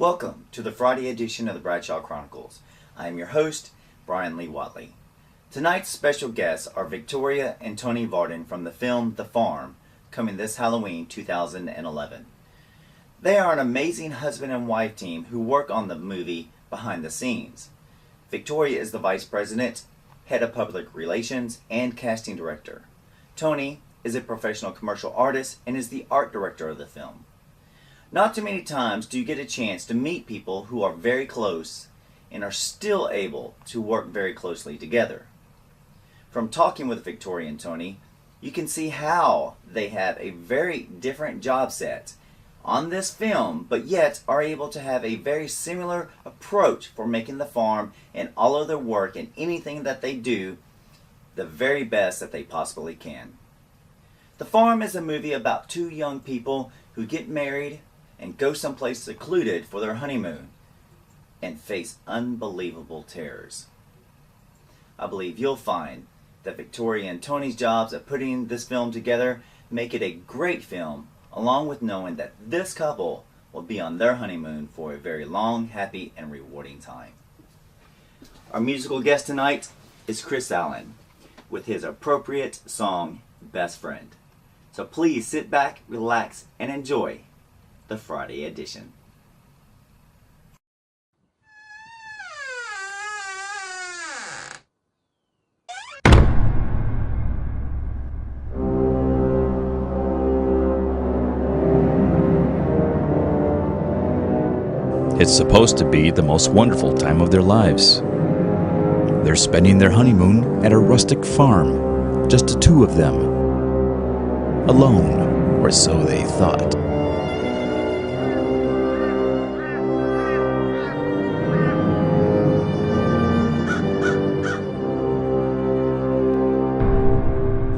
Welcome to the Friday edition of the Bradshaw Chronicles. I am your host, Bryan Lee Whatley. Tonight's special guests are Victoria and Tony Vardon from the film The Farm, coming this Halloween 2011. They are an amazing husband and wife team who work on the movie behind the scenes. Victoria is the Vice President, Head of Public Relations, and Casting Director. Tony is a professional commercial artist and is the Art Director of the film. Not too many times do you get a chance to meet people who are very close and are still able to work very closely together. From talking with Victoria and Tony, you can see how they have a very different job set on this film, but yet are able to have a very similar approach for making The Farm and all of their work and anything that they do the very best that they possibly can. The Farm is a movie about two young people who get married and go someplace secluded for their honeymoon and face unbelievable terrors. I believe you'll find that Victoria and Tony's jobs at putting this film together make it a great film, along with knowing that this couple will be on their honeymoon for a very long, happy, and rewarding time. Our musical guest tonight is Kris Allen with his appropriate song, Best Friend. So please sit back, relax, and enjoy the Friday edition. It's supposed to be the most wonderful time of their lives. They're spending their honeymoon at a rustic farm, just the two of them. Alone, or so they thought.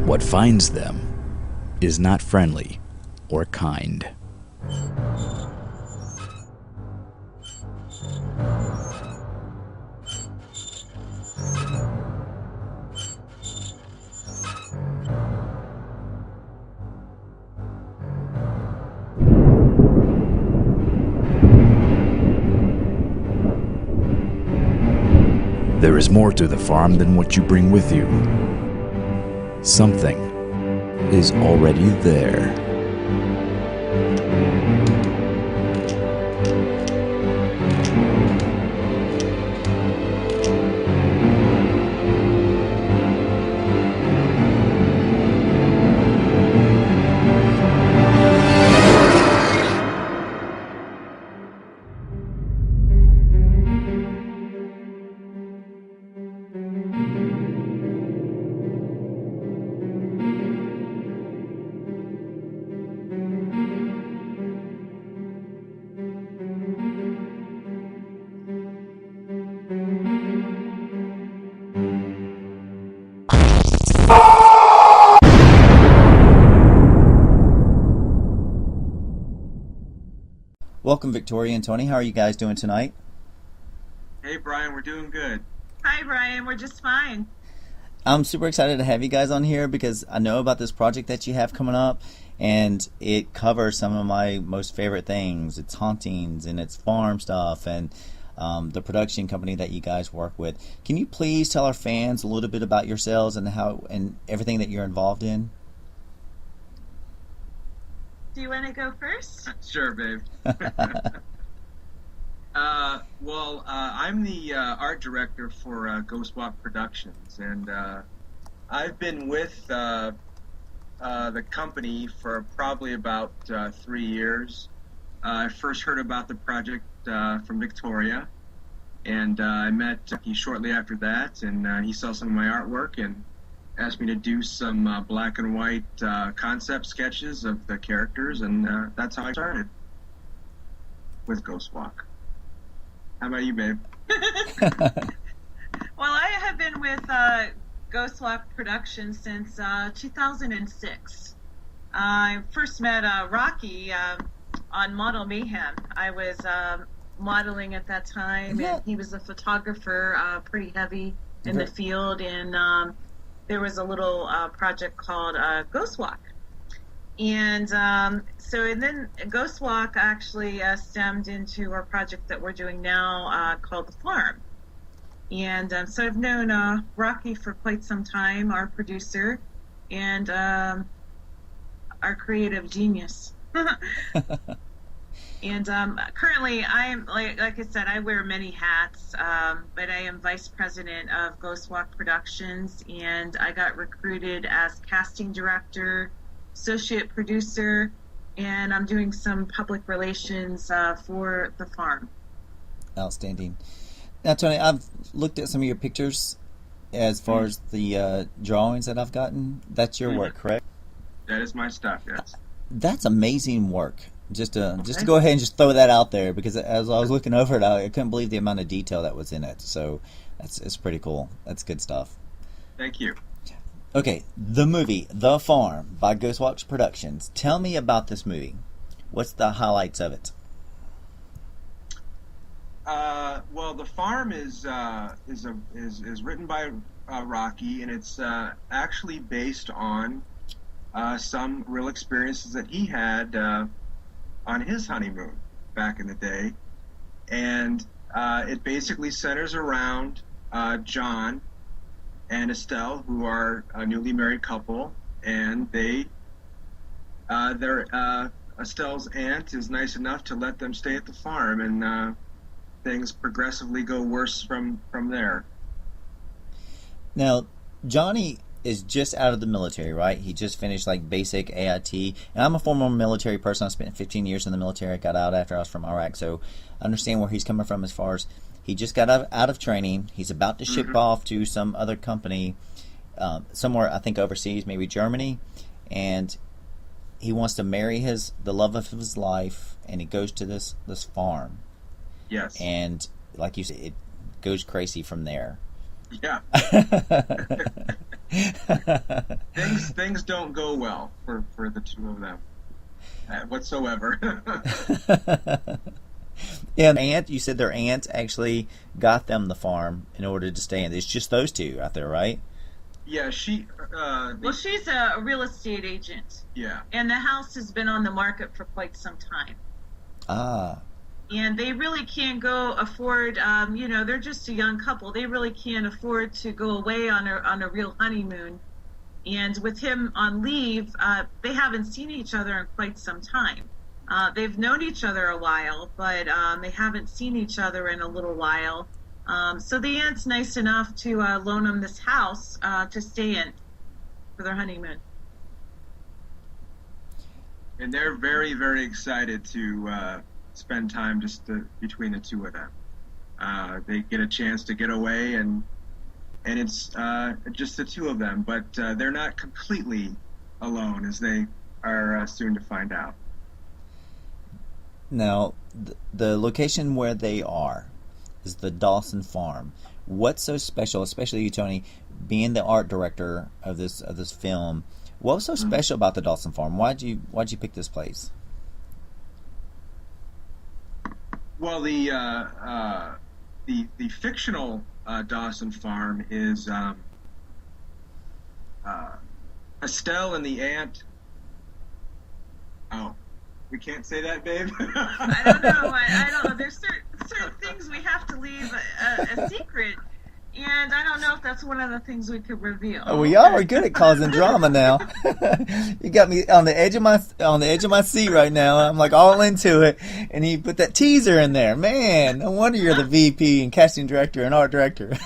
What finds them is not friendly or kind. There is more to the farm than what you bring with you. Something is already there. Welcome, Victoria and Tony. How are you guys doing tonight? Hey, Brian, we're doing good. Hi, Brian. We're just fine. I'm super excited to have you guys on here because I know about this project that you have coming up, and it covers some of my most favorite things. It's hauntings and it's farm stuff and the production company that you guys work with. Can you please tell our fans a little bit about yourselves and how and everything that you're involved in? Do you want to go first? Sure, babe. I'm the art director for Ghost Walk Productions, and I've been with the company for probably about 3 years. I first heard about the project from Victoria, and I met Tucky shortly after that, and he saw some of my artwork and asked me to do some black and white concept sketches of the characters, and that's how I started with Ghost Walk. How about you, babe? Well, I have been with Ghost Walk Productions since 2006. I first met Rocky on Model Mayhem. I was modeling at that time, and he was a photographer, pretty heavy in the field, and there was a little project called Ghost Walk. And and then Ghost Walk actually stemmed into our project that we're doing now called The Farm. And so I've known Rocky for quite some time, our producer, and our creative genius. And currently, I am like I said, I wear many hats, but I am vice president of Ghost Walk Productions, and I got recruited as casting director, associate producer, and I'm doing some public relations for The Farm. Outstanding. Now, Tony, I've looked at some of your pictures as far as the drawings that I've gotten. That's your work, correct? That is my stuff, yes. That's amazing work. Just to go ahead and just throw that out there, because as I was looking over it, I couldn't believe the amount of detail that was in it. So it's pretty cool. That's good stuff. Thank you. Okay, the movie The Farm by Ghost Walk Productions. Tell me about this movie. What's the highlights of it? Well, The Farm is written by Rocky, and it's actually based on some real experiences that he had on his honeymoon back in the day, and it basically centers around John and Estelle, who are a newly married couple, and Estelle's aunt is nice enough to let them stay at the farm, and things progressively go worse from there. Now, Johnny is just out of the military, right? He just finished like basic AIT, and I'm a former military person. I spent 15 years in the military. I got out after I was from Iraq, so I understand where he's coming from as far as he just got out of training. He's about to ship off to some other company somewhere, I think overseas, maybe Germany, and he wants to marry the love of his life, and he goes to this farm. Yes. And like you said, it goes crazy from there. Yeah. things don't go well for the two of them whatsoever. And aunt, you said their aunt actually got them the farm in order to stay in. It's just those two out there, right? Yeah, she's a real estate agent. Yeah. And the house has been on the market for quite some time. Ah. And they really can't afford, they're just a young couple. They really can't afford to go away on a real honeymoon. And with him on leave, they haven't seen each other in quite some time. They've known each other a while, but they haven't seen each other in a little while. So the aunt's nice enough to loan them this house to stay in for their honeymoon. And they're very, very excited to spend time between the two of them. They get a chance to get away, and it's just the two of them, but they're not completely alone, as they are soon to find out. Now, the location where they are is the Dawson Farm. What's so special, especially you, Tony, being the art director of this film? What was so special about the Dawson Farm? Why'd you pick this place? Well, the fictional Dawson Farm is Estelle and the aunt. Oh, we can't say that, babe. I don't know. I don't know. There's certain things we have to leave a secret, and I don't know if that's one of the things we could reveal. Oh, we are good at causing drama now. You got me on the edge of my seat right now. I'm like all into it, and you put that teaser in there. Man, no wonder you're the VP and casting director and art director.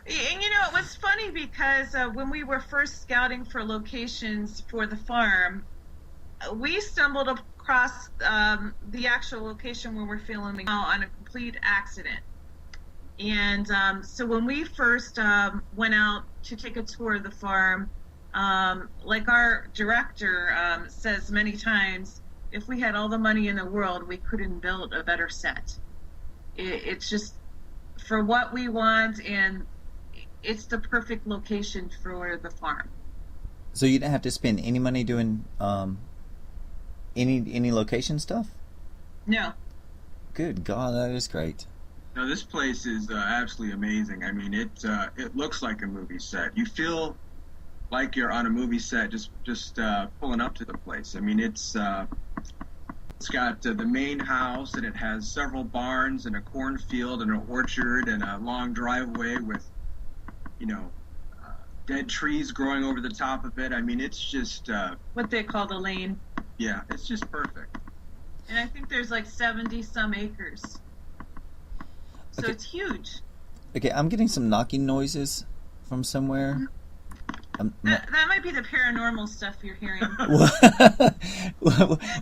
And it was funny because when we were first scouting for locations for the farm, we stumbled across the actual location where we're filming now on a complete accident. And so when we first went out to take a tour of the farm, like our director says many times, if we had all the money in the world, we couldn't build a better set. It's just for what we want, and it's the perfect location for the farm. So you didn't have to spend any money doing any location stuff? No. Good God, that is great. Now, this place is absolutely amazing. I mean, it looks like a movie set. You feel like you're on a movie set, just pulling up to the place. I mean, it's got the main house, and it has several barns and a cornfield and an orchard and a long driveway with, dead trees growing over the top of it. I mean, it's just what they call the lane. Yeah, it's just perfect. And I think there's like 70 some acres. So Okay. it's huge. Okay, I'm getting some knocking noises from somewhere. That might be the paranormal stuff you're hearing.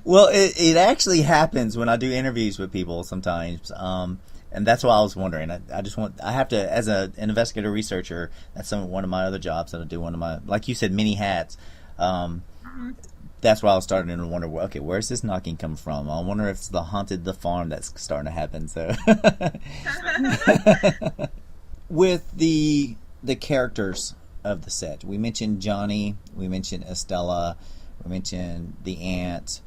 Well, it actually happens when I do interviews with people sometimes, and that's why I was wondering. I have to, as an investigator researcher, that's one of my other jobs that I do. One of my, like you said, many hats. That's why I was starting to wonder. Okay, where's this knocking come from? I wonder if it's the farm that's starting to happen. So, with the characters of the set, we mentioned Johnny, we mentioned Estella, we mentioned the aunt.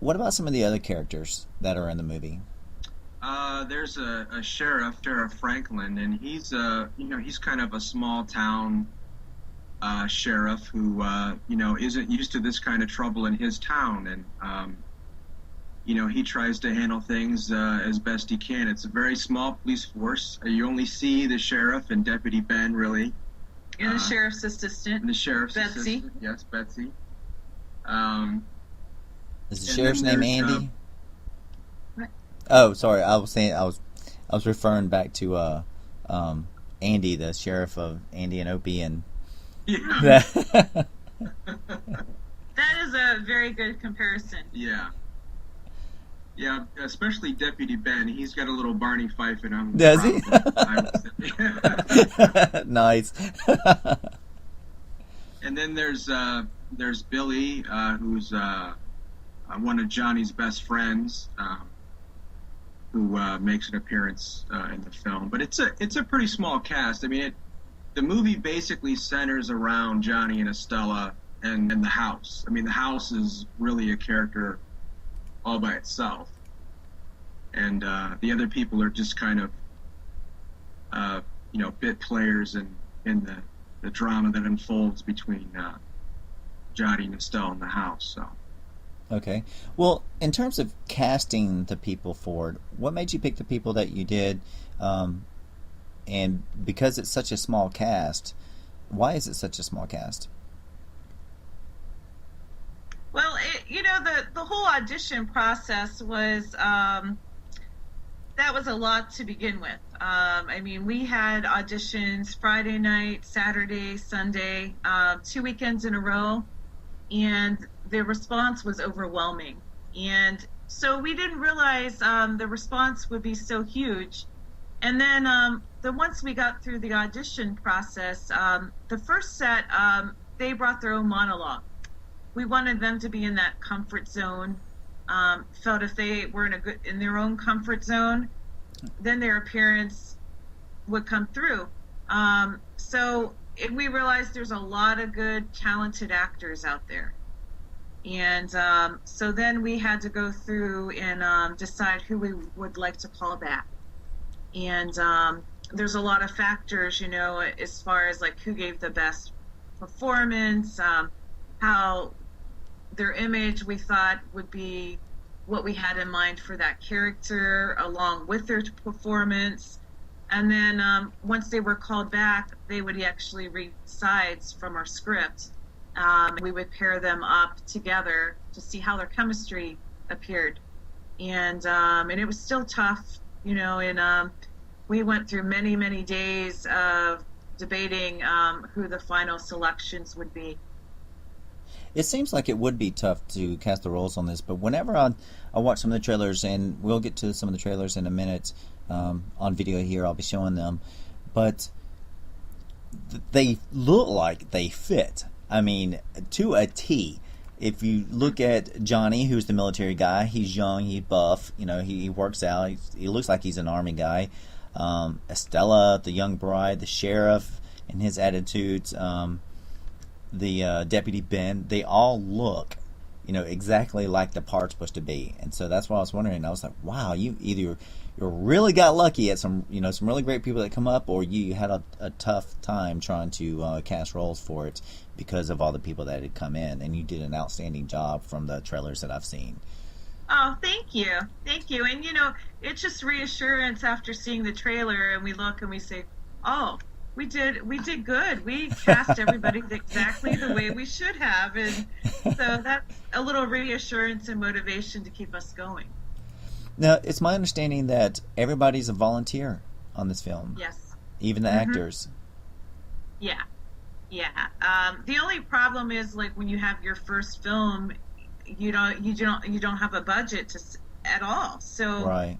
What about some of the other characters that are in the movie? There's a Sheriff Franklin, and he's he's kind of a small town sheriff who isn't used to this kind of trouble in his town, and he tries to handle things as best he can. It's a very small police force. You only see the sheriff and Deputy Ben, really. And the sheriff's assistant. And the sheriff's Betsy. assistant. Yes, Betsy. Is the sheriff's name Andy? What? Oh, sorry. I was referring back to Andy, the sheriff of Andy and Opie, and Yeah. That is a very good comparison. Yeah. Yeah, especially Deputy Ben. He's got a little Barney Fife in him. Does he? I would say. Nice. And then there's Billy, who's one of Johnny's best friends, who makes an appearance in the film. But it's a pretty small cast. I mean, the movie basically centers around Johnny and Estella and the house. I mean, the house is really a character all by itself, and the other people are just kind of bit players in the drama that unfolds between Johnny and Estelle in the house. So Okay. Well, in terms of casting the people for it, what made you pick the people that you did? And because it's such a small cast, why is it such a small cast? Well, the whole audition process was that was a lot to begin with. I mean, we had auditions Friday night, Saturday, Sunday, 2 weekends in a row, and the response was overwhelming. And so we didn't realize the response would be so huge. And then once we got through the audition process, the first set, they brought their own monologue. We wanted them to be in that comfort zone. Felt if they were in their own comfort zone, then their appearance would come through. So we realized there's a lot of good, talented actors out there. And so then we had to go through and decide who we would like to call back. And there's a lot of factors, as far as like who gave the best performance, how their image we thought would be what we had in mind for that character along with their performance. And then once they were called back, they would actually read sides from our script. We would pair them up together to see how their chemistry appeared. And it was still tough, and we went through many, many days of debating who the final selections would be. It seems like it would be tough to cast the roles on this, but whenever I watch some of the trailers, and we'll get to some of the trailers in a minute on video here, I'll be showing them, but they look like they fit. I mean, to a T. If you look at Johnny, who's the military guy, he's young, he's buff, he works out, he looks like he's an army guy. Estella, the young bride, the sheriff, and his attitudes, the Deputy Ben, they all look, exactly like the part's supposed to be. And so that's why I was wondering. I was like, wow, you really got lucky at some really great people that come up, or you had a tough time trying to cast roles for it because of all the people that had come in, and you did an outstanding job from the trailers that I've seen. Oh, thank you. And it's just reassurance after seeing the trailer, and we look and we say, oh, we did good. We cast everybody exactly the way we should have, and so that's a little reassurance and motivation to keep us going. Now, it's my understanding that everybody's a volunteer on this film. Yes. Even the actors. Yeah. The only problem is, like, when you have your first film, you don't have a budget at all. So right.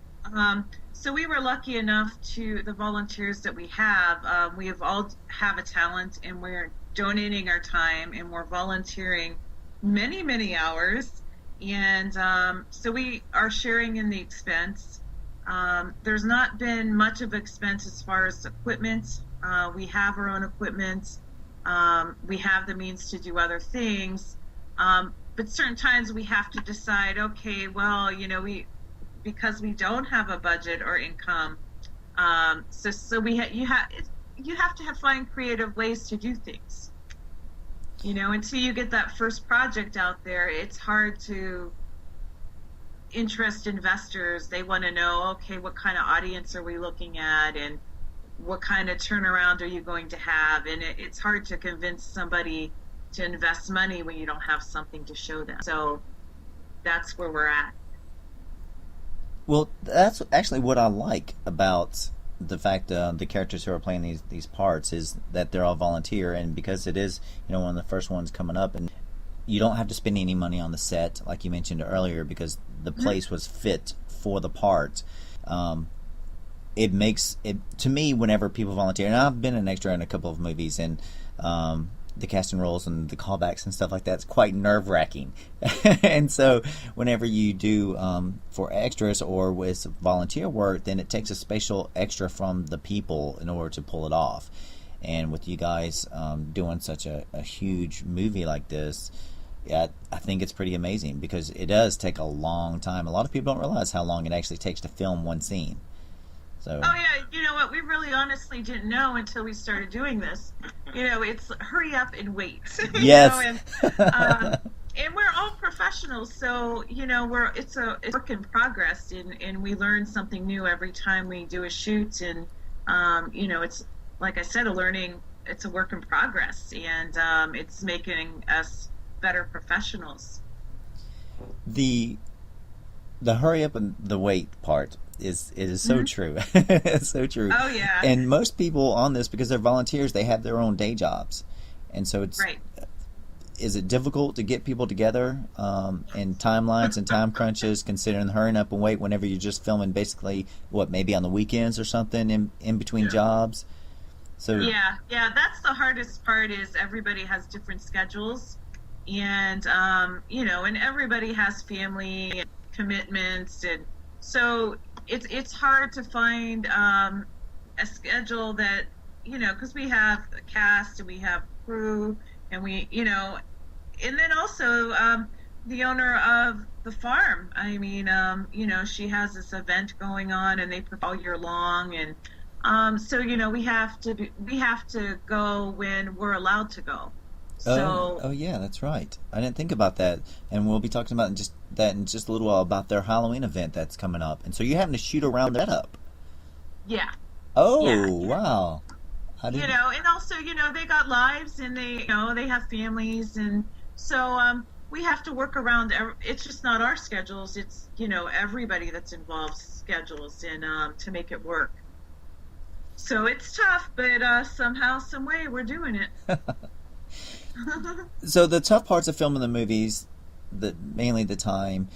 So we were lucky enough the volunteers that we have, we have all have a talent, and we're donating our time, and we're volunteering many, many hours. And so we are sharing in the expense. There's not been much of expense as far as equipment. We have our own equipment. We have the means to do other things. But certain times we have to decide, okay, well, because we don't have a budget or income, so you have to find creative ways to do things. Until you get that first project out there, it's hard to interest investors. They want to know, okay, what kind of audience are we looking at, and what kind of turnaround are you going to have? And it's hard to convince somebody to invest money when you don't have something to show them. So that's where we're at. Well, that's actually what I like about the fact the characters who are playing these parts is that they're all volunteer, and because it is one of the first ones coming up, and you don't have to spend any money on the set like you mentioned earlier, because the place was fit for the part. It makes it, to me, whenever people volunteer, and I've been an extra in a couple of movies, and the casting roles and the callbacks and stuff like that, it's quite nerve-wracking. And so whenever you do for extras or with volunteer work, then it takes a special extra from the people in order to pull it off. And with you guys doing such a huge movie like this, I think it's pretty amazing, because it does take a long time. A lot of people don't realize how long it actually takes to film one scene. So. Oh yeah, you know what? We really honestly didn't know until we started doing this. It's hurry up and wait. Yes. And we're all professionals, so it's a work in progress, and we learn something new every time we do a shoot, and it's, like I said, it's a work in progress, and it's making us better professionals. The hurry up and the wait part is so true. It's so true. Oh yeah. And most people on this, because they're volunteers, they have their own day jobs, and so it's right. Is it difficult to get people together in timelines and time crunches, considering the hurrying up and wait whenever you're just filming basically maybe on the weekends or something in between jobs? So yeah, that's the hardest part, is everybody has different schedules, and and everybody has family and commitments, and so it's hard to find a schedule that, because we have a cast and we have crew, and we, and then also the owner of the farm. I mean, she has this event going on, and they all year long, and so we have to go when we're allowed to go. Oh yeah, that's right. I didn't think about that, and we'll be talking about in just a little while about their Halloween event that's coming up. And so you're having to shoot around that up. Yeah. Oh yeah. Wow. And also they got lives, and they have families, and so we have to work around. It's just not our schedules. It's everybody that's involved schedules, and to make it work. So it's tough, but somehow, some way, we're doing it. So the tough parts of filming the movies, mainly the time.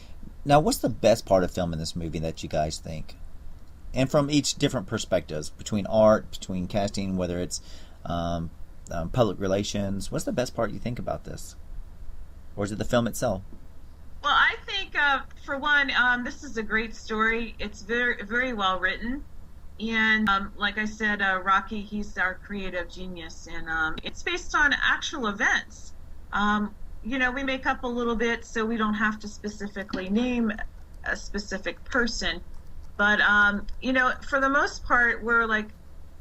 Now, what's the best part of filming this movie that you guys think? And from each different perspectives, between art, between casting, whether it's public relations, what's the best part you think about this? Or is it the film itself? Well, I think, for one, this is a great story. It's very, very well written. And like I said, Rocky, he's our creative genius, and it's based on actual events. we make up a little bit so we don't have to specifically name a specific person. But, for the most part, we're like,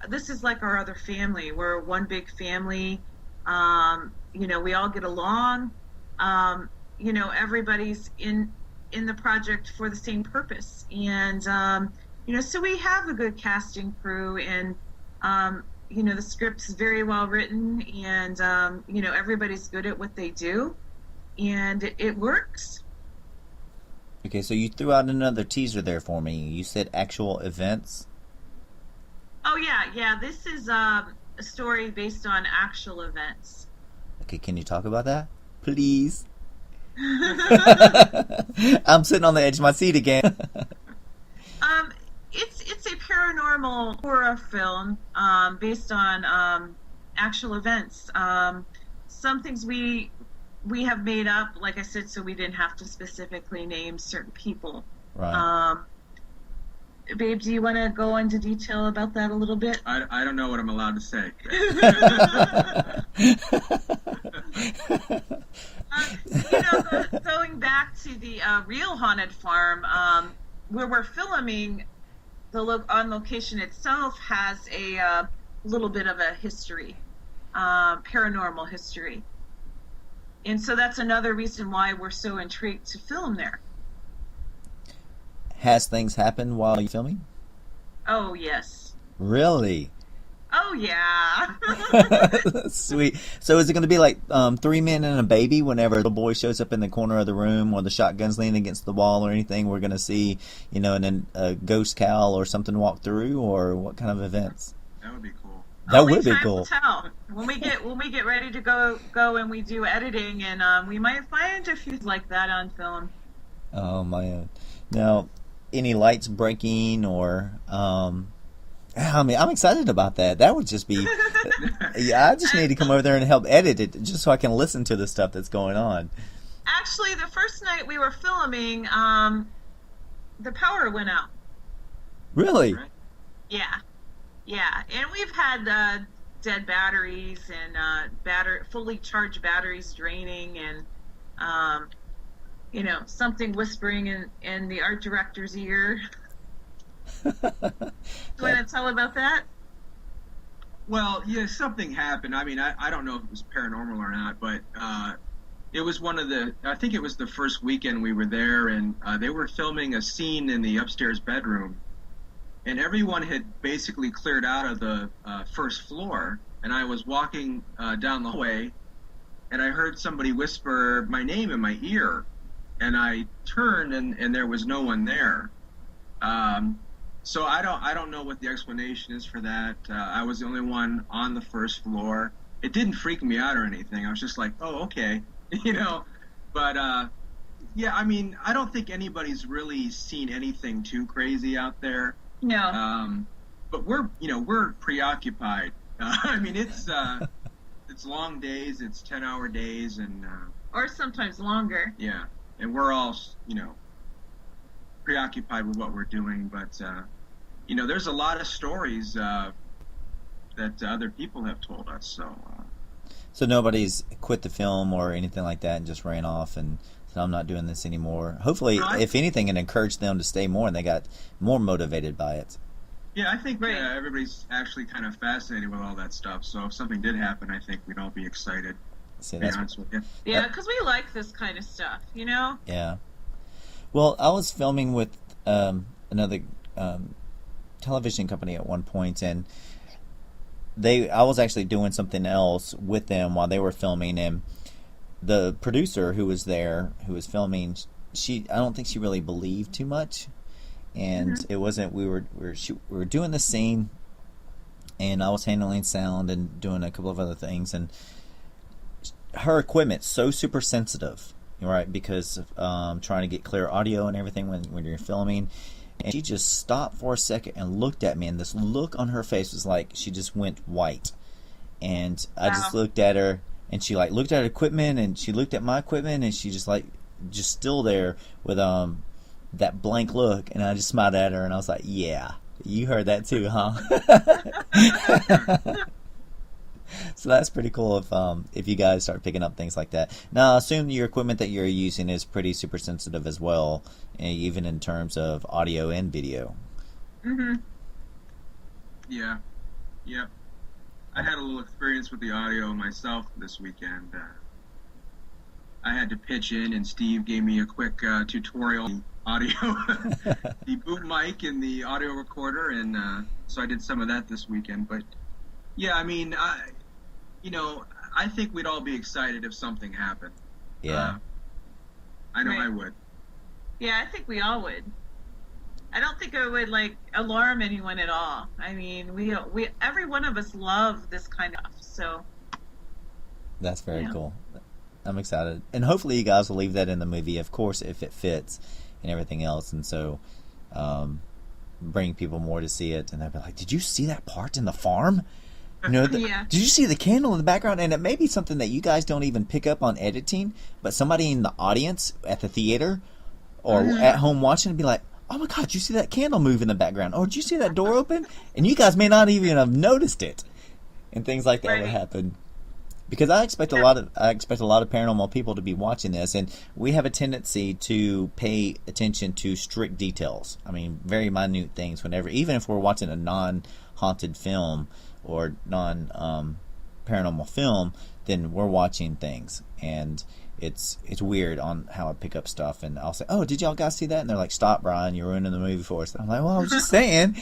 this is like our other family. We're one big family. We all get along. Everybody's in the project for the same purpose. And, so we have a good casting crew, and, the script's very well written, and, everybody's good at what they do, and it works. Okay, so you threw out another teaser there for me. You said actual events? Oh, yeah. This is a story based on actual events. Okay, can you talk about that? Please. I'm sitting on the edge of my seat again. It's a paranormal horror film based on actual events. Some things we have made up, like I said, so we didn't have to specifically name certain people. Right. Babe, do you want to go into detail about that a little bit? I don't know what I'm allowed to say. Going back to the real haunted farm, where we're filming, on location itself has a little bit of a history, paranormal history. And so that's another reason why we're so intrigued to film there. Has things happened while you're filming? Oh, yes. Really? Oh, yeah. Sweet. So is it going to be like 3 Men and a Baby whenever the boy shows up in the corner of the room or the shotgun's leaning against the wall or anything? We're going to see, and then a ghost cow or something walk through, or what kind of events? That would be cool. That would be cool. Tell. When we get ready to go and we do editing, and we might find a few like that on film. Oh, man. Now, any lights breaking or... I'm excited about that. That would just be... Yeah, I just need to come over there and help edit it just so I can listen to the stuff that's going on. Actually, the first night we were filming, the power went out. Really? Yeah. And we've had dead batteries and fully charged batteries draining, and something whispering in the art director's ear. Do you want to tell about that? Well, yeah, something happened. I mean, I don't know if it was paranormal or not, but it was I think it was the first weekend we were there, and they were filming a scene in the upstairs bedroom, and everyone had basically cleared out of the first floor, and I was walking down the hallway, and I heard somebody whisper my name in my ear, and I turned, and there was no one there. So I don't know what the explanation is for that. I was the only one on the first floor. It didn't freak me out or anything. I was just like, oh, okay, But yeah, I mean, I don't think anybody's really seen anything too crazy out there. No. But we're preoccupied. I mean, it's long days. It's 10-hour days, and or sometimes longer. Yeah, and we're all preoccupied with what we're doing, but there's a lot of stories that other people have told us. So nobody's quit the film or anything like that and just ran off and said, I'm not doing this anymore. Hopefully, if anything, it encouraged them to stay more, and they got more motivated by it. Yeah, I think everybody's actually kind of fascinated with all that stuff. So if something did happen, I think we'd all be excited. See, to be honest with you. Yeah, because we like this kind of stuff, Yeah. Well, I was filming with another television company at one point, and I was actually doing something else with them while they were filming, and the producer who was there, who was filming, I don't think she really believed too much, and it wasn't. We were doing the scene, and I was handling sound and doing a couple of other things, and her equipment's so super sensitive. Right, because of trying to get clear audio and everything when you're filming. And she just stopped for a second and looked at me, and this look on her face was like she just went white. And I just looked at her, and she looked at her equipment, and she looked at my equipment, and she just still there with that blank look. And I just smiled at her, and I was like, yeah, you heard that too, huh? So that's pretty cool if you guys start picking up things like that. Now, I assume your equipment that you're using is pretty super sensitive as well, even in terms of audio and video. Mm-hmm. Yeah. Yep. I had a little experience with the audio myself this weekend. I had to pitch in, and Steve gave me a quick tutorial on audio, the boom mic and the audio recorder, and so I did some of that this weekend. But yeah, I mean, I think we'd all be excited if something happened. Yeah. I know Right. I would. Yeah, I think we all would. I don't think it would alarm anyone at all. I mean, we every one of us love this kind of stuff. So That's very cool. I'm excited. And hopefully you guys will leave that in the movie, of course, if it fits and everything else. And so bring people more to see it. And they'll be like, did you see that part in the farm? Did you see the candle in the background? And it may be something that you guys don't even pick up on editing, but somebody in the audience at the theater or at home watching would be like, oh my God, did you see that candle move in the background? Or did you see that door open? And you guys may not even have noticed it. And things like that would happen. Because I expect a lot of paranormal people to be watching this, and we have a tendency to pay attention to strict details. I mean, very minute things even if we're watching a non-haunted film or non-paranormal film, then we're watching things. And it's weird on how I pick up stuff, and I'll say, oh, did y'all guys see that? And they're like, stop, Brian, you're ruining the movie for us. And I'm like, well, I was just saying.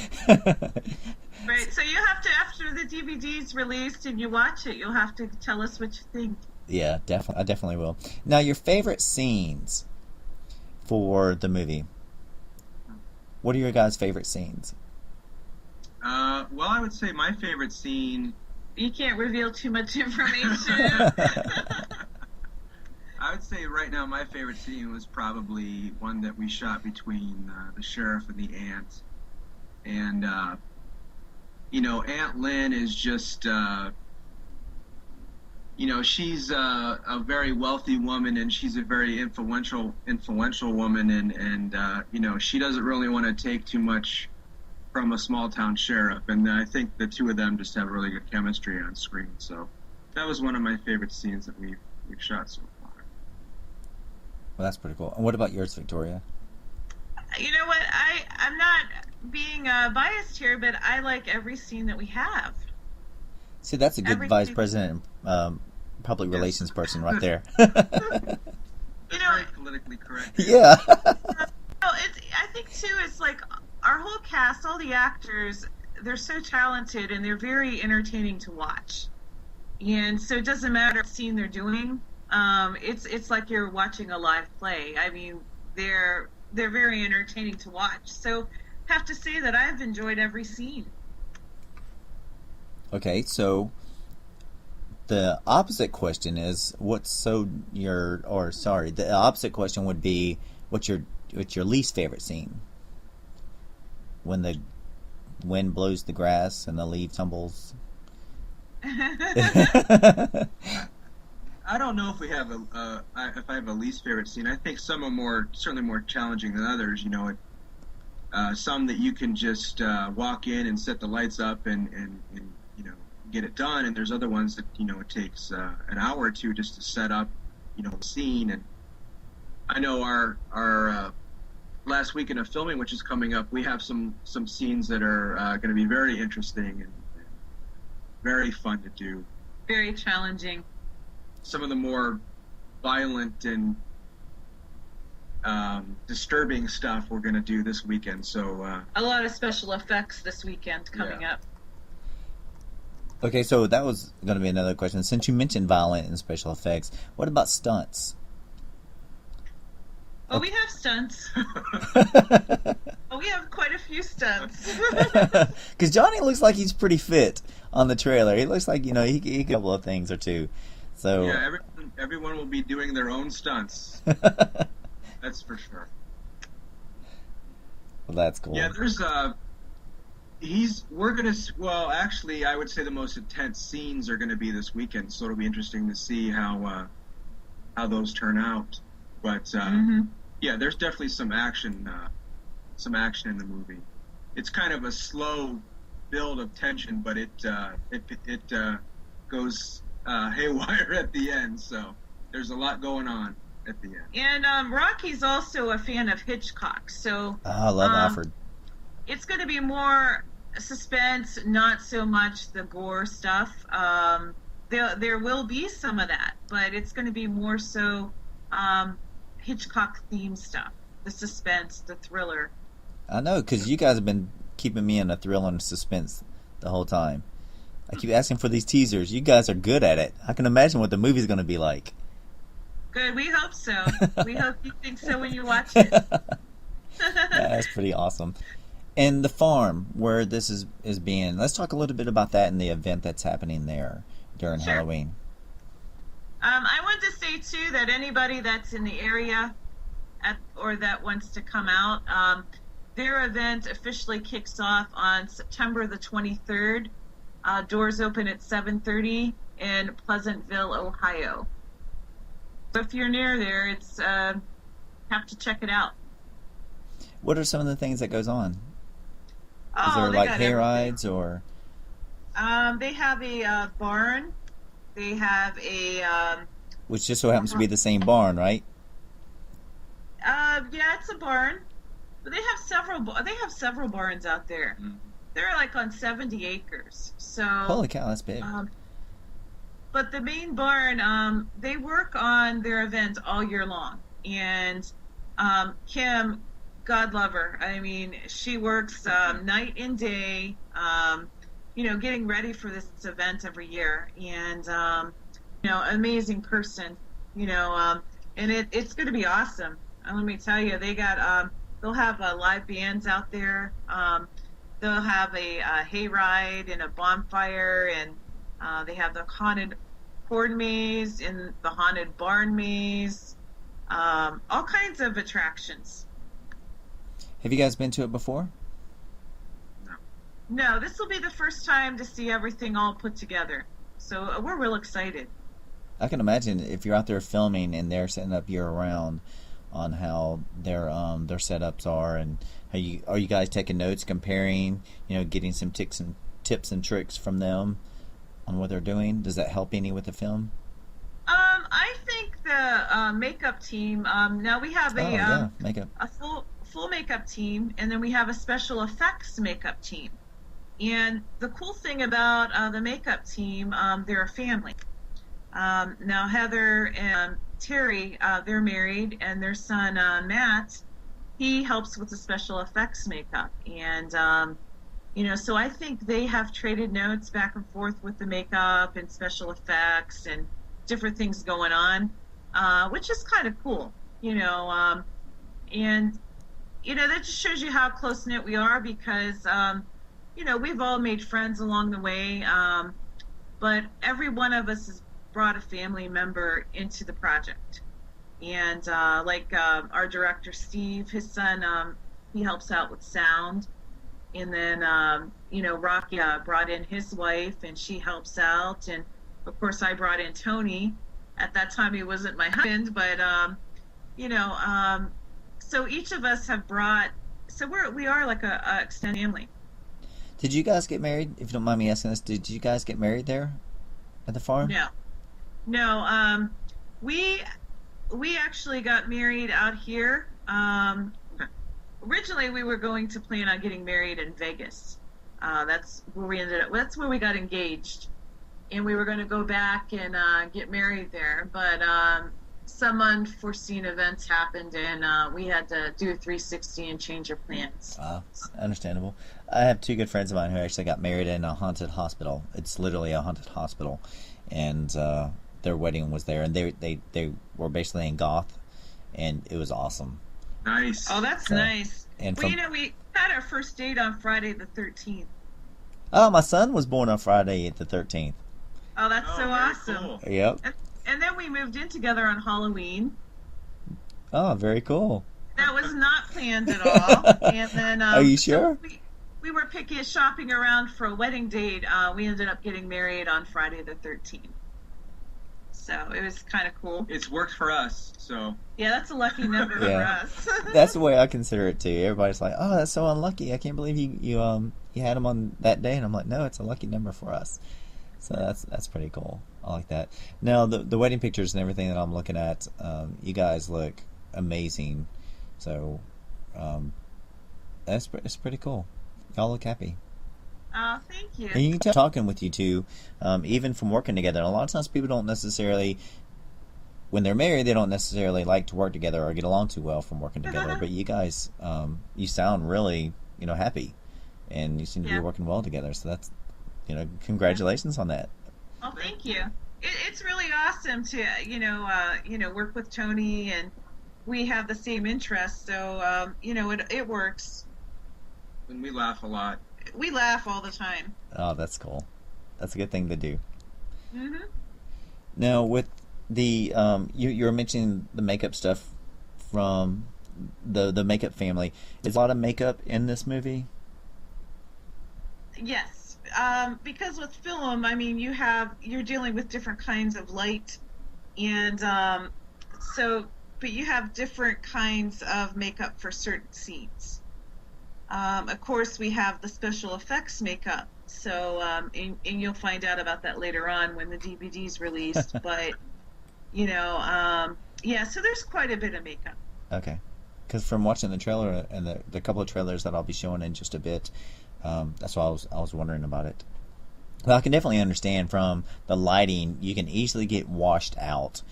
Right, so you have to, after the DVD's released and you watch it, you'll have to tell us what you think. Yeah, definitely. I definitely will. Now, your favorite scenes for the movie. What are your guys' favorite scenes? Well, I would say my favorite scene... You can't reveal too much information. I would say right now my favorite scene was probably one that we shot between the sheriff and the aunt. And, Aunt Lynn is just, she's a very wealthy woman, and she's a very influential woman, and she doesn't really want to take too much from a small town sheriff, and I think the two of them just have really good chemistry on screen. So that was one of my favorite scenes that we've shot so far. Well, that's pretty cool. And what about yours, Victoria? You know what? I'm not being biased here, but I like every scene that we have. See, that's a good vice president and public relations person right there. Very politically correct. Yeah. I think, too, it's like our whole cast, all the actors, they're so talented, and they're very entertaining to watch. And so it doesn't matter what scene they're doing. It's like you're watching a live play. I mean, they're very entertaining to watch. So I have to say that I've enjoyed every scene. Okay, so the opposite question is the opposite question would be what's your least favorite scene? When the wind blows the grass and the leaf tumbles. I don't know if we have if I have a least favorite scene. I think some are certainly more challenging than others. Some that you can just walk in and set the lights up and get it done, and there's other ones that it takes an hour or two just to set up the scene. And I know our last weekend of filming, which is coming up, we have some scenes that are going to be very interesting and very fun to do. Very challenging. Some of the more violent and disturbing stuff we're going to do this weekend. So a lot of special effects this weekend coming up. Okay, so that was going to be another question. Since you mentioned violent and special effects, what about stunts? Oh, we have stunts. We have quite a few stunts. Because Johnny looks like he's pretty fit on the trailer. He looks like, he can do a couple of things or two. So yeah, everyone will be doing their own stunts. That's for sure. Well, that's cool. Yeah, there's actually, I would say the most intense scenes are going to be this weekend, so it'll be interesting to see how those turn out. But yeah, there's definitely some action in the movie. It's kind of a slow build of tension, but it goes haywire at the end. So there's a lot going on at the end. And Rocky's also a fan of Hitchcock, so I love Alfred. it's going to be more suspense, not so much the gore stuff. There will be some of that, but it's going to be more so Hitchcock themed stuff, the suspense, the thriller. I know, because you guys have been keeping me in a thrill and suspense the whole time. I keep asking for these teasers. You guys are good at it. I can imagine what the movie's going to be like. Good, we hope so. We hope you think so when you watch it. That's pretty awesome. And the farm where this is being, let's talk a little bit about that and the event that's happening there during Sure. Halloween. I wanted to say, too, that anybody that's in the area or that wants to come out, their event officially kicks off on September the 23rd. Doors open at 7:30 in Pleasantville, Ohio. So if you're near there, it's have to check it out. What are some of the things that goes on? Oh, Is there they like got hay everything. rides or? They have a barn. They have a Which just so happens to be the same barn, right? yeah, it's a barn. But they have several barns out there. Mhm. They're like on 70 acres. So Holy cow, that's big. but the main barn, they work on their event all year long. And Kim, God love her. I mean, she works night and day, getting ready for this event every year. And, amazing person, and it's going to be awesome. And let me tell you, they'll have live bands out there. They'll have a hayride and a bonfire, and they have the haunted corn maze and the haunted barn maze, all kinds of attractions. Have you guys been to it before? No, this will be the first time to see everything all put together. So we're real excited. I can imagine if you're out there filming and they're setting up year round on how their setups are, and are you guys taking notes, comparing, getting some tips and tricks from them on what they're doing? Does that help any with the film? I think the makeup team. Now we have makeup. a full makeup team, and then we have a special effects makeup team. And the cool thing about the makeup team, they're a family. Now Heather and Terry, they're married, and their son Matt, he helps with the special effects makeup. And so I think they have traded notes back and forth with the makeup and special effects and different things going on, which is kind of cool, and that just shows you how close knit we are, because we've all made friends along the way, but every one of us has brought a family member into the project. And our director Steve, his son, he helps out with sound. And then Rocky brought in his wife, and she helps out. And of course I brought in Tony. At that time he wasn't my husband, but so each of us have brought, so we are like a extended family. Did you guys get married? If you don't mind me asking this, did you guys get married there at the farm? No. We actually got married out here. Originally, we were going to plan on getting married in Vegas. That's where we ended up. That's where we got engaged, and we were going to go back and get married there. But some unforeseen events happened, and we had to do a 360 and change our plans. Understandable. I have two good friends of mine who actually got married in a haunted hospital. It's literally a haunted hospital, and their wedding was there, and they were basically in goth, and it was awesome. Nice. Oh, that's nice. And we had our first date on Friday the 13th. Oh, my son was born on Friday the 13th. Oh, that's so very awesome. cool. Yep. And then we moved in together on Halloween. Oh, very cool. That was not planned at all. And then, Are you sure? So we were shopping around for a wedding date. We ended up getting married on Friday the 13th. So it was kind of cool. It's worked for us, so. Yeah, that's a lucky number for us. That's the way I consider it too. Everybody's like, "Oh, that's so unlucky. I can't believe you had him on that day." And I'm like, "No, it's a lucky number for us." So that's pretty cool. I like that. Now the wedding pictures and everything that I'm looking at, you guys look amazing. So it's pretty cool. Y'all look happy. Oh, thank you. And you can tell talking with you two, even from working together. A lot of times people don't necessarily, when they're married, they don't necessarily like to work together or get along too well from working together. But you guys, you sound really, happy, and you seem to be working well together. So that's, congratulations on that. Oh, thank you. It's really awesome to, work with Tony, and we have the same interests. So, it works. And we laugh a lot. We laugh all the time. Oh, that's cool. That's a good thing to do. Mm-hmm. Now, with the you were mentioning the makeup stuff from the makeup family. Is a lot of makeup in this movie? Yes, because with film, I mean, you're dealing with different kinds of light, and but you have different kinds of makeup for certain scenes. Of course, we have the special effects makeup, so and you'll find out about that later on when the DVD's released. But so there's quite a bit of makeup. Okay, because from watching the trailer and the couple of trailers that I'll be showing in just a bit, that's why I was wondering about it. Well, I can definitely understand from the lighting, you can easily get washed out,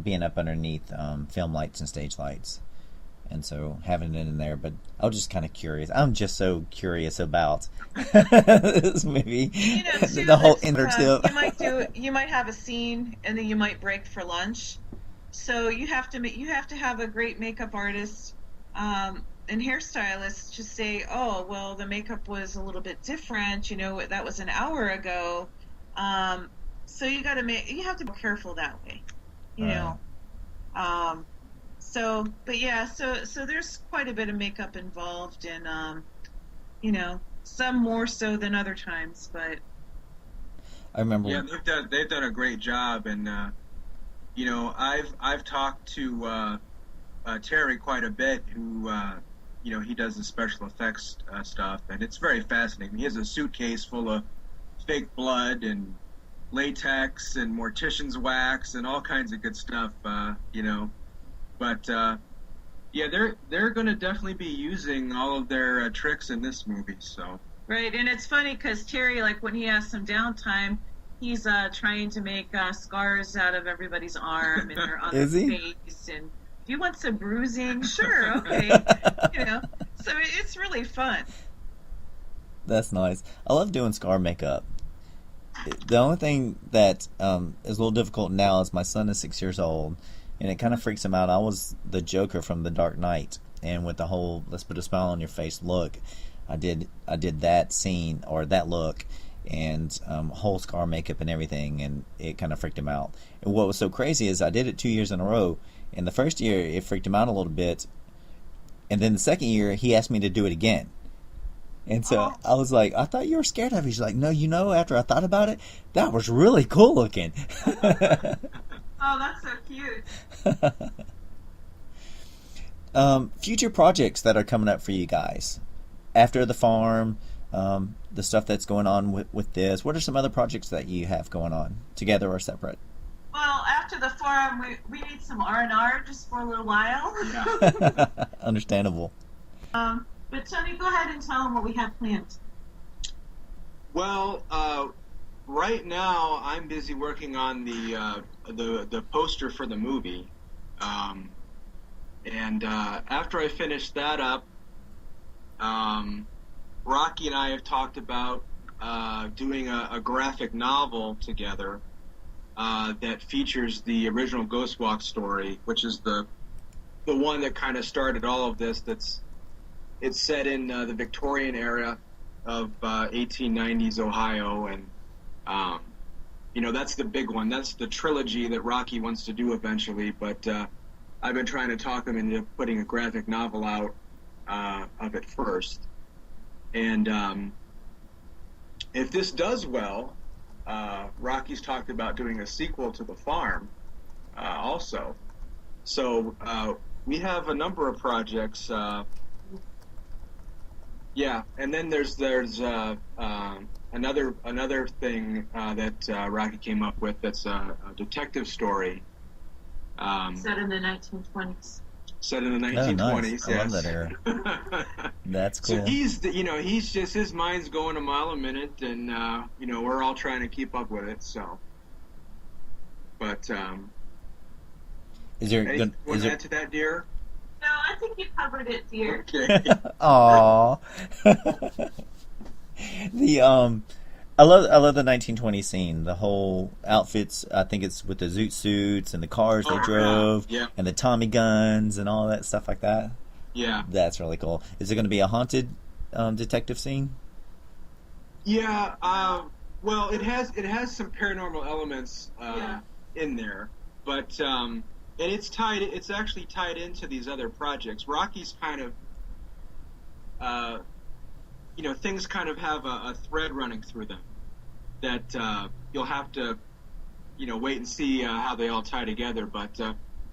being up underneath film lights and stage lights. And so having it in there, but I was just kind of curious. I'm just so curious about this movie. Too, the whole intertip. You might have a scene, and then you might break for lunch. So you have to have a great makeup artist and hairstystist to say, oh, well, the makeup was a little bit different. That was an hour ago. So you have to be careful that way. So there's quite a bit of makeup involved, and some more so than other times. But I remember. Yeah, they've done a great job, and I've talked to Terry quite a bit, who he does the special effects stuff, and it's very fascinating. He has a suitcase full of fake blood and latex and mortician's wax and all kinds of good stuff, But they're going to definitely be using all of their tricks in this movie. So right, and it's funny because Terry, like when he has some downtime, he's trying to make scars out of everybody's arm and their on their face. And if you want some bruising, sure, okay, So it's really fun. That's nice. I love doing scar makeup. The only thing that is a little difficult now is my son is 6 years old. And it kind of freaks him out. I was the Joker from The Dark Knight, and with the whole "let's put a smile on your face" look, I did that scene or that look, and whole scar makeup and everything, and it kind of freaked him out. And what was so crazy is I did it 2 years in a row. And the first year it freaked him out a little bit, and then the second year he asked me to do it again. And so I was like, I thought you were scared of it. He's like, no, after I thought about it, that was really cool looking. Oh, that's so cute. Future projects that are coming up for you guys after the farm, the stuff that's going on with this. What are some other projects that you have going on, together or separate? Well, after the farm, we need some R&R just for a little while. Yeah. Understandable. But Tony, go ahead and tell them what we have planned. Well, right now I'm busy working on the poster for the movie, and after I finish that up, Rocky and I have talked about doing a graphic novel together that features the original Ghost Walk story, which is the one that kind of started all of this. It's set in the Victorian era of 1890s Ohio, and that's the big one. That's the trilogy that Rocky wants to do eventually, but I've been trying to talk him into putting a graphic novel out of it first. And if this does well, Rocky's talked about doing a sequel to The Farm also. So we have a number of projects. And then there's another thing that Rocky came up with that's a detective story. Set in the 1920s. Set in the 1920s. Oh, nice. Yes. I love that era. That's cool. So he's just, his mind's going a mile a minute, and we're all trying to keep up with it. So, but is there anything you want to add to that, dear? No, I think you covered it, dear. Okay. Aww. I love the 1920 scene. The whole outfits. I think it's with the zoot suits and the cars they drove, yeah. and the Tommy guns and all that stuff like that. Yeah. That's really cool. Is it going to be a haunted detective scene? Yeah. Well, it has some paranormal elements in there, but and it's actually tied into these other projects. Rocky's kind of things kind of have a thread running through them that you'll have to wait and see how they all tie together, but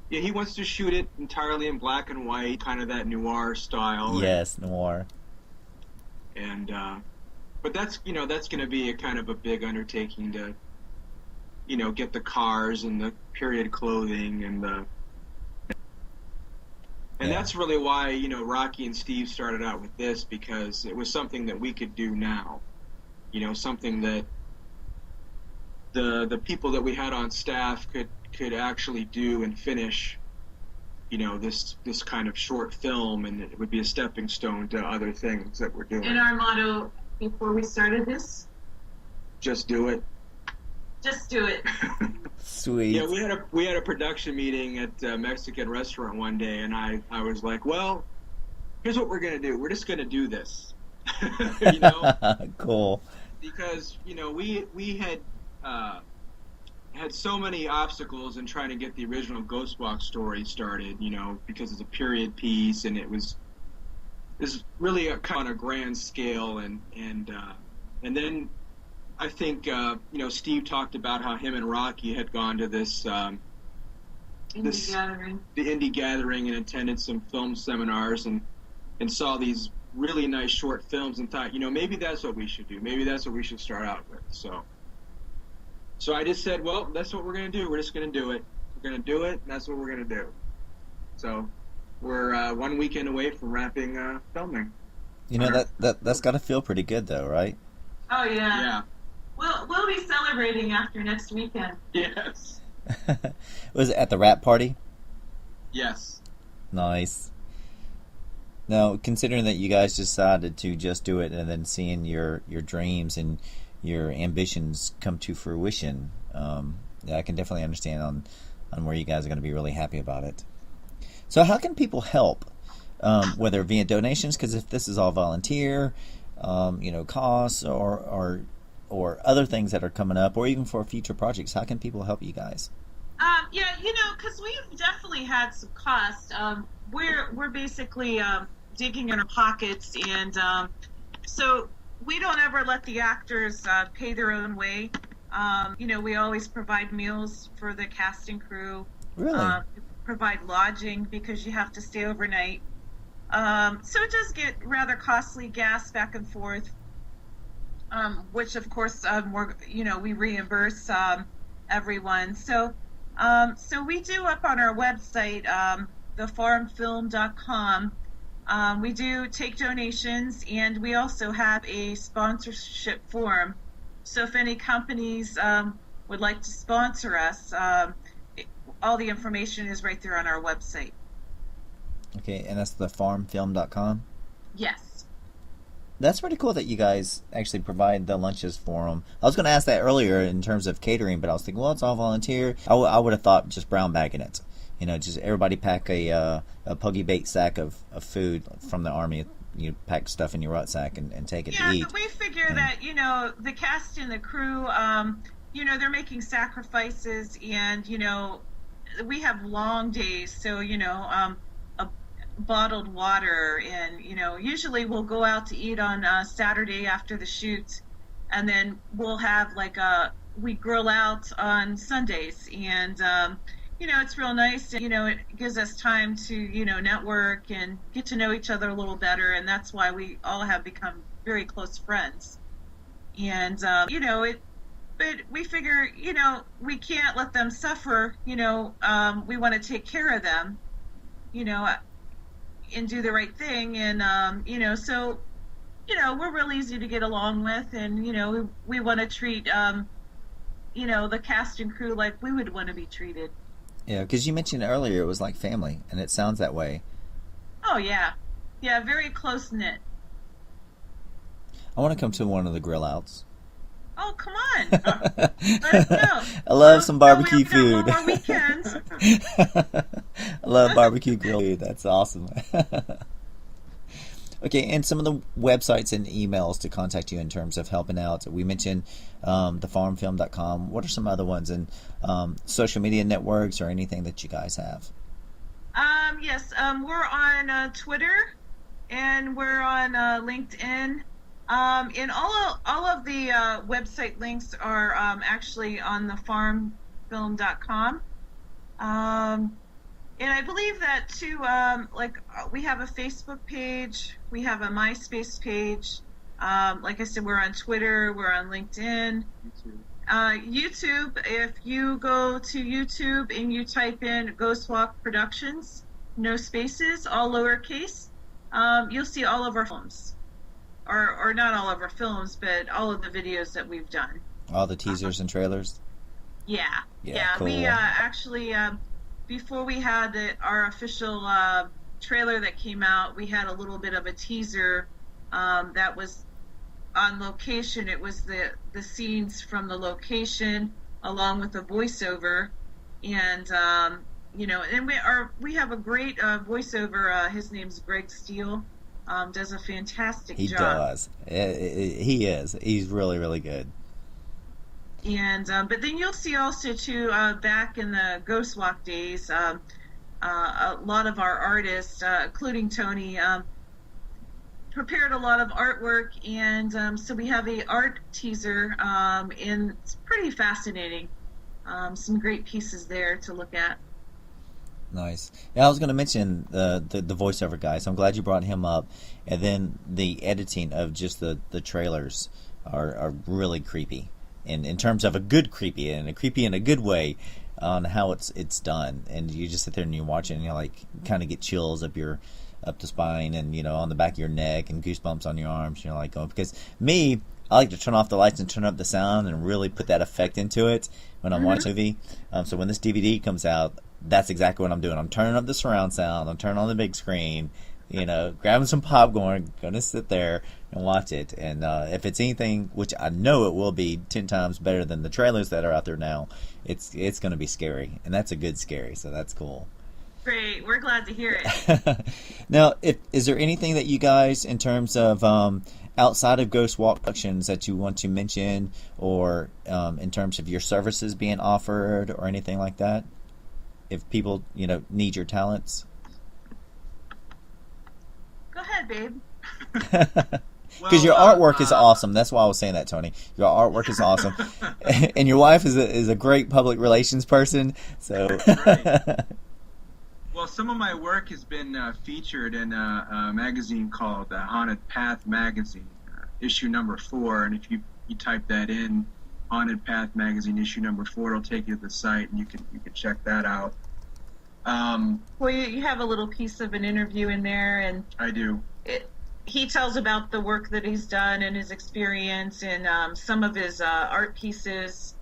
he wants to shoot it entirely in black and white, kind of that noir style. Yes, noir. And but that's going to be a kind of a big undertaking to get the cars and the period clothing and that's really why Rocky and Steve started out with this, because it was something that we could do now, something that the people that we had on staff could actually do and finish, this kind of short film, and it would be a stepping stone to other things that we're doing. And our motto before we started this: just do it. Just do it. Sweet. Yeah, we had a production meeting at a Mexican restaurant one day, and I was like, well, here's what we're gonna do. We're just gonna do this. Cool. Because we had so many obstacles in trying to get the original Ghost Walk story started. Because it's a period piece, and it's really on a grand scale, and then I think Steve talked about how him and Rocky had gone to this gathering. The indie gathering, and attended some film seminars and saw these really nice short films and thought, maybe that's what we should do. Maybe that's what we should start out with. So I just said, well, that's what we're going to do. We're just going to do it. We're going to do it, and that's what we're going to do. So we're 1 weekend away from wrapping filming. That's got to feel pretty good, though, right? Oh yeah. Yeah. We'll be celebrating after next weekend. Yes. Was it at the wrap party? Yes. Nice. Now, considering that you guys decided to just do it, and then seeing your dreams and your ambitions come to fruition, I can definitely understand on where you guys are going to be really happy about it. So how can people help? Whether via donations, because if this is all volunteer, costs or other things that are coming up, or even for future projects, how can people help you guys? Because we've definitely had some costs. We're basically digging in our pockets, and so we don't ever let the actors pay their own way. We always provide meals for the cast and crew. Really? Provide lodging because you have to stay overnight. So it does get rather costly, gas back and forth, which of course we reimburse everyone. So we do up on our website, thefarmfilm.com. We do take donations, and we also have a sponsorship form. So if any companies would like to sponsor us, all the information is right there on our website. Okay, and that's thefarmfilm.com? Yes. That's pretty cool that you guys actually provide the lunches for them. I was going to ask that earlier in terms of catering, but I was thinking, well, it's all volunteer. I would have thought just brown bagging it. Just everybody pack a puggy bait sack of food from the Army. You pack stuff in your rucksack and take it to eat. Yeah, but we figure that, the cast and the crew, they're making sacrifices, and, we have long days, so, bottled water, and usually we'll go out to eat on Saturday after the shoot, and then we'll have we grill out on Sundays, and it's real nice, and it gives us time to network and get to know each other a little better, and that's why we all have become very close friends. And but we figure, we can't let them suffer. We want to take care of them, and do the right thing. And so we're real easy to get along with, and we want to treat the cast and crew like we would want to be treated. Yeah, because you mentioned earlier it was like family, and it sounds that way. Oh yeah, very close knit. I want to come to one of the grill outs. Oh, come on. Let us know. I love some barbecue food. More weekends. I love barbecue grill food. That's awesome. Okay, and some of the websites and emails to contact you in terms of helping out. We mentioned thefarmfilm.com. What are some other ones? And social media networks or anything that you guys have? Yes, we're on Twitter, and we're on LinkedIn. And all of the website links are actually on thefarmfilm.com. And I believe that too, we have a Facebook page, we have a MySpace page. Like I said, we're on Twitter, we're on LinkedIn. YouTube, if you go to YouTube and you type in Ghost Walk Productions, no spaces, all lowercase, you'll see all of our films. Or not all of our films, but all of the videos that we've done. All the teasers and trailers? Yeah. Cool. We actually, before we had our official trailer that came out, we had a little bit of a teaser that was on location. It was the scenes from the location along with the voiceover. And, and we have a great voiceover. His name's Greg Steele. Does a fantastic job. He does. He is. He's really, really good. And but then you'll see also too, back in the Ghost Walk days, a lot of our artists, including Tony, prepared a lot of artwork, and so we have a art teaser, and it's pretty fascinating. Some great pieces there to look at. Nice. Yeah, I was going to mention the voiceover guy, so I'm glad you brought him up. And then the editing of just the trailers are really creepy, and in terms of a good creepy, and a creepy in a good way, on how it's done. And you just sit there and you watch it, and you kind of get chills up the spine, and on the back of your neck, and goosebumps on your arms. You're like, because me, I like to turn off the lights and turn up the sound and really put that effect into it when I'm watching a movie. So when this DVD comes out, that's exactly what I'm doing. I'm turning up the surround sound. I'm turning on the big screen, grabbing some popcorn, going to sit there and watch it. And if it's anything, which I know it will be 10 times better than the trailers that are out there now, it's going to be scary. And that's a good scary, so that's cool. Great. We're glad to hear it. Now, is there anything that you guys, in terms of outside of Ghost Walk Productions, that you want to mention, or in terms of your services being offered or anything like that? If people, need your talents? Go ahead, babe. Because your artwork is awesome. That's why I was saying that, Tony. Your artwork is awesome. And your wife is a great public relations person. So. Right. Well, some of my work has been featured in a magazine called Haunted Path Magazine, issue number 4. And if you type that in, Haunted Path Magazine, issue number 4, it'll take you to the site, and you can check that out. Well, you have a little piece of an interview in there, and I do. He tells about the work that he's done and his experience, and some of his art pieces,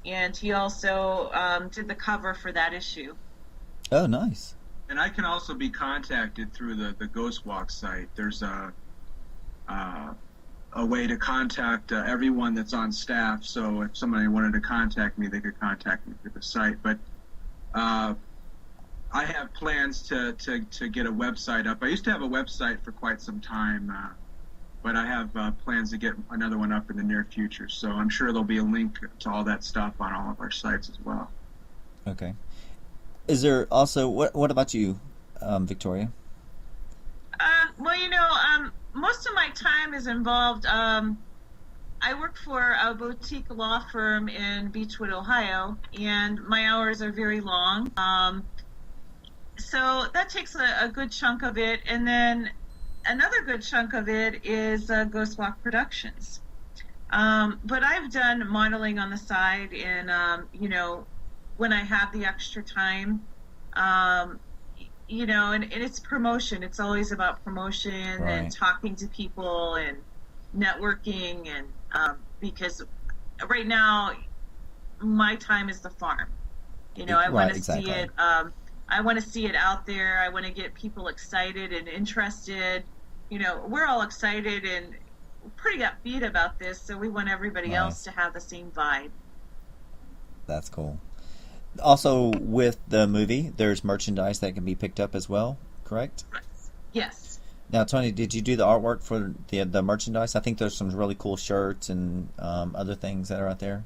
and he also did the cover for that issue. Oh, nice. And I can also be contacted through the Ghost Walk site. There's a way to contact everyone that's on staff. So if somebody wanted to contact me, they could contact me through the site. But I have plans to get a website up. I used to have a website for quite some time, but I have plans to get another one up in the near future. So I'm sure there'll be a link to all that stuff on all of our sites as well. Okay. Is there also, what about you, Victoria? Well, most of my time is involved. I work for a boutique law firm in Beechwood, Ohio, and my hours are very long. So that takes a good chunk of it. And then another good chunk of it is Ghost Walk Productions. But I've done modeling on the side, and when I have the extra time, and it's promotion. It's always about promotion Right. and talking to people and networking, and because right now my time is the farm. I want to exactly. see it. I want to see it out there. I want to get people excited and interested. We're all excited and pretty upbeat about this, so we want everybody else to have the same vibe. That's cool. Also, with the movie, there's merchandise that can be picked up as well, correct? Yes. Now, Tony, did you do the artwork for the merchandise? I think there's some really cool shirts and other things that are out there.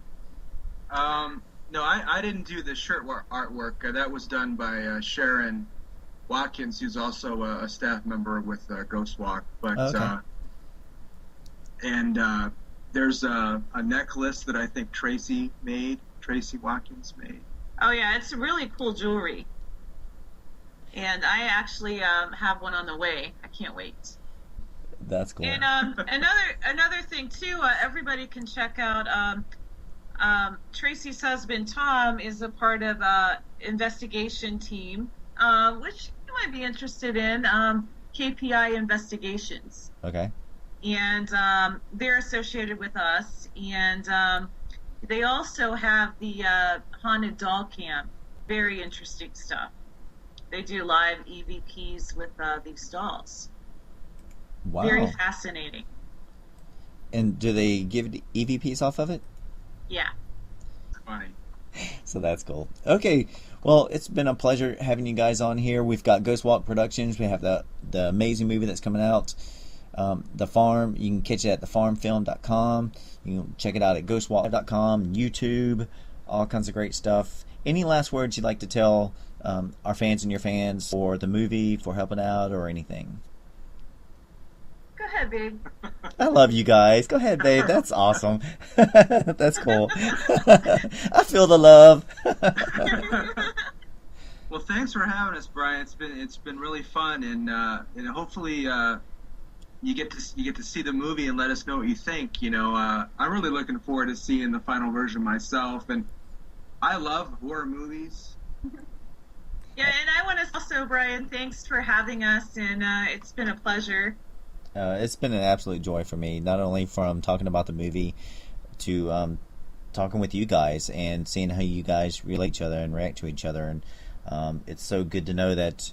No, I didn't do the shirt artwork. That was done by Sharon Watkins, who's also a staff member with Ghost Walk. But okay. And there's a necklace that I think Tracy Watkins made. Oh yeah, it's really cool jewelry. And I actually have one on the way. I can't wait. That's cool. And another thing too, everybody can check out. Tracy's husband Tom is a part of investigation team, which you might be interested in. KPI Investigations. Okay. And they're associated with us, and they also have the haunted doll camp. Very interesting stuff. They do live EVPs with these dolls. Wow. Very fascinating. And do they give EVPs off of it? Yeah. Funny. So that's cool. Okay, well, it's been a pleasure having you guys on here. We've got Ghost Walk Productions. We have the amazing movie that's coming out, The Farm. You can catch it at thefarmfilm.com. You can check it out at ghostwalk.com, YouTube, all kinds of great stuff. Any last words you'd like to tell our fans and your fans for the movie, for helping out, or anything? Go ahead, babe. I love you guys. Go ahead, babe. That's awesome. That's cool. I feel the love. Well, thanks for having us, Brian. It's been really fun, and hopefully you get to see the movie and let us know what you think. I'm really looking forward to seeing the final version myself, and I love horror movies. Yeah, and I want to also, Brian, thanks for having us, and it's been a pleasure. It's been an absolute joy for me, not only from talking about the movie to talking with you guys and seeing how you guys relate to each other and react to each other. And it's so good to know that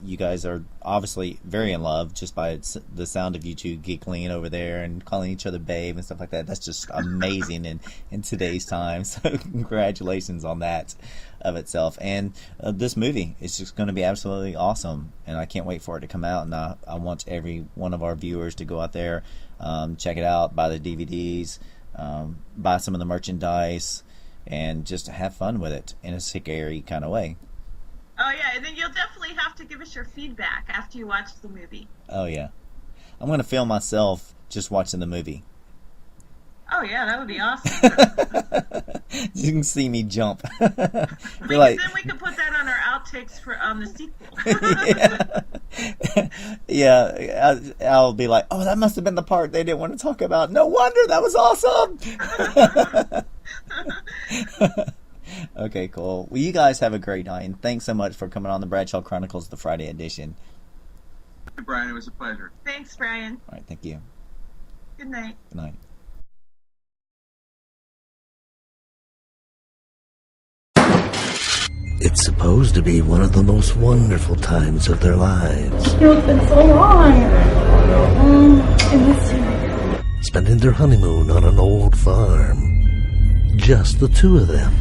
you guys are obviously very in love just by the sound of you two giggling over there and calling each other babe and stuff like that. That's just amazing in today's time. So congratulations on that of itself. And this movie is just going to be absolutely awesome, and I can't wait for it to come out. And I want every one of our viewers to go out there, check it out, buy the DVDs, buy some of the merchandise, and just have fun with it in a scary kind of way. Oh yeah, and then you'll definitely have to give us your feedback after you watch the movie. Oh yeah, I'm going to film myself just watching the movie. Oh yeah, that would be awesome. You can see me jump. Then we can put that on our outtakes for the sequel. Yeah, I'll be like, oh, that must have been the part they didn't want to talk about. No wonder, that was awesome. Okay, cool. Well, you guys have a great night, and thanks so much for coming on the Bradshaw Chronicles, the Friday edition. Brian, it was a pleasure. Thanks, Brian. All right, thank you. Good night. Good night. It's supposed to be one of the most wonderful times of their lives. It's been so long. I miss you. Spending their honeymoon on an old farm. Just the two of them.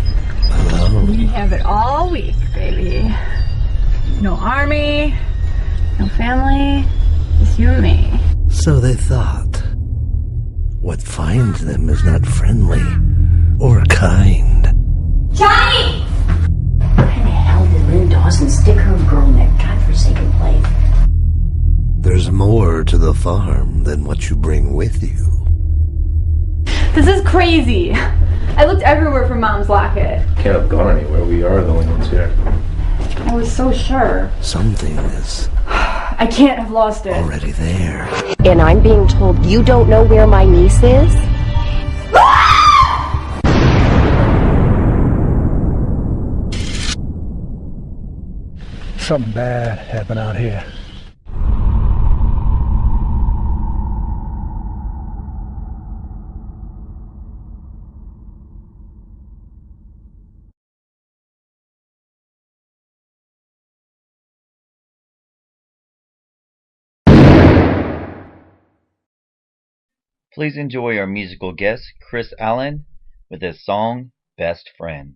Alone. We have it all week, baby. No army, no family, just you and me. So they thought. What finds them is not friendly or kind. Johnny! Why the hell did Lynn Dawson stick her girl in that godforsaken place? There's more to the farm than what you bring with you. This is crazy. I looked everywhere for Mom's locket. Can't have gone anywhere. We are the only ones here. I was so sure. Something is I can't have lost it. already there. And I'm being told you don't know where my niece is? Something bad happened out here. Please enjoy our musical guest, Kris Allen, with his song, Best Friend.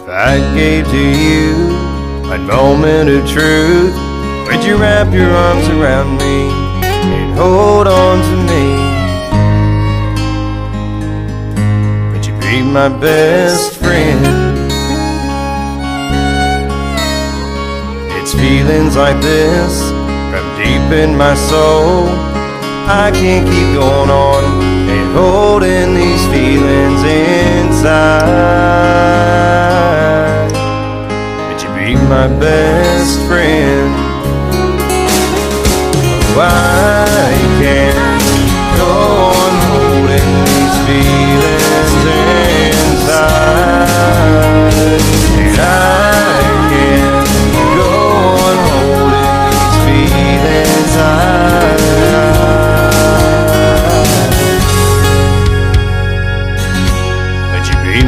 I gave to you a moment of truth. Would you wrap your arms around me and hold on to me? Would you be my best friend? It's feelings like this from deep in my soul. I can't keep going on and holding these feelings inside. Would you be my best friend? Oh, I can't go on holding these feelings inside. And I can't go on holding these feelings inside.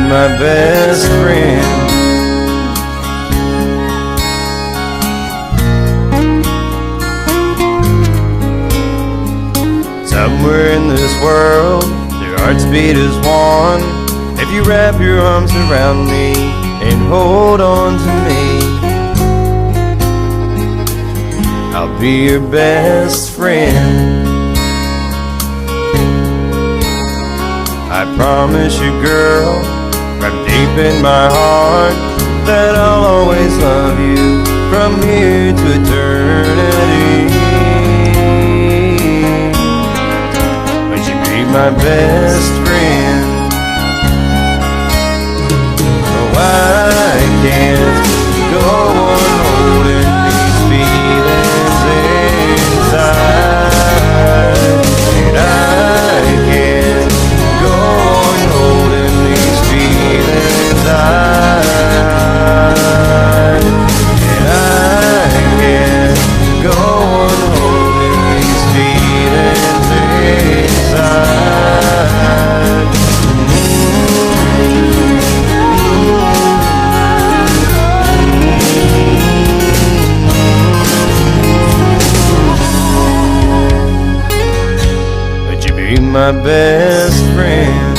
My best friend. Somewhere in this world, their hearts beat as one. If you wrap your arms around me and hold on to me, I'll be your best friend. I promise you, girl, from deep in my heart, that I'll always love you from here to eternity. Would you be my best friend? Oh, I can't go on holding these feelings inside. And I can't go on holding these feelings inside. And I can't go on holding these feelings inside. Would you be my best friend? Best friend.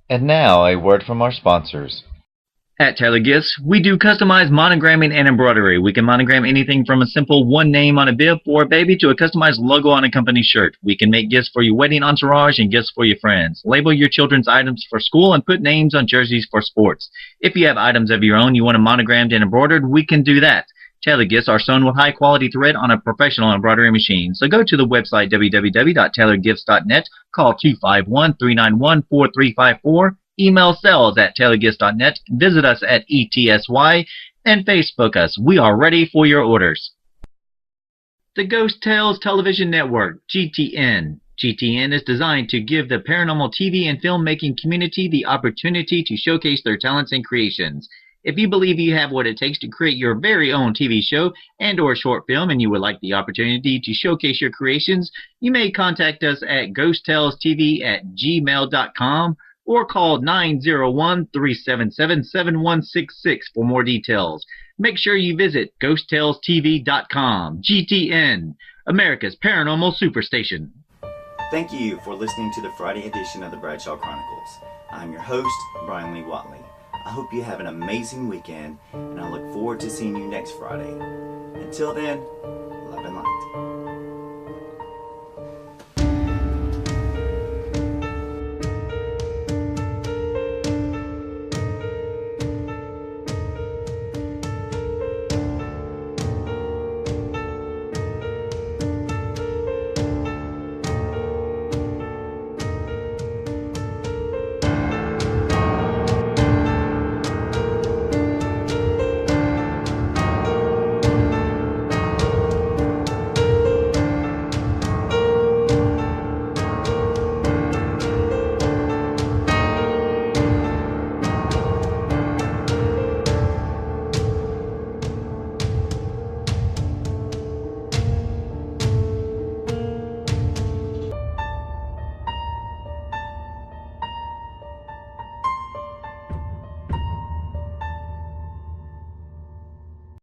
And now, a word from our sponsors. At Taylor Gifts, we do customized monogramming and embroidery. We can monogram anything from a simple one name on a bib for a baby to a customized logo on a company shirt. We can make gifts for your wedding entourage and gifts for your friends. Label your children's items for school and put names on jerseys for sports. If you have items of your own you want them monogrammed and embroidered, we can do that. Tailor Gifts are sewn with high-quality thread on a professional embroidery machine. So go to the website www.tailorgifts.net, call 251-391-4354, email sales@tailorgifts.net, visit us at ETSY, and Facebook us. We are ready for your orders. The Ghost Tales Television Network, GTN. GTN is designed to give the paranormal TV and filmmaking community the opportunity to showcase their talents and creations. If you believe you have what it takes to create your very own TV show and or short film and you would like the opportunity to showcase your creations, you may contact us at ghosttellstv@gmail.com or call 901-377-7166 for more details. Make sure you visit ghosttellstv.com. GTN, America's Paranormal Superstation. Thank you for listening to the Friday edition of the Bradshaw Chronicles. I'm your host, Bryan Lee Whatley. I hope you have an amazing weekend, and I look forward to seeing you next Friday. Until then,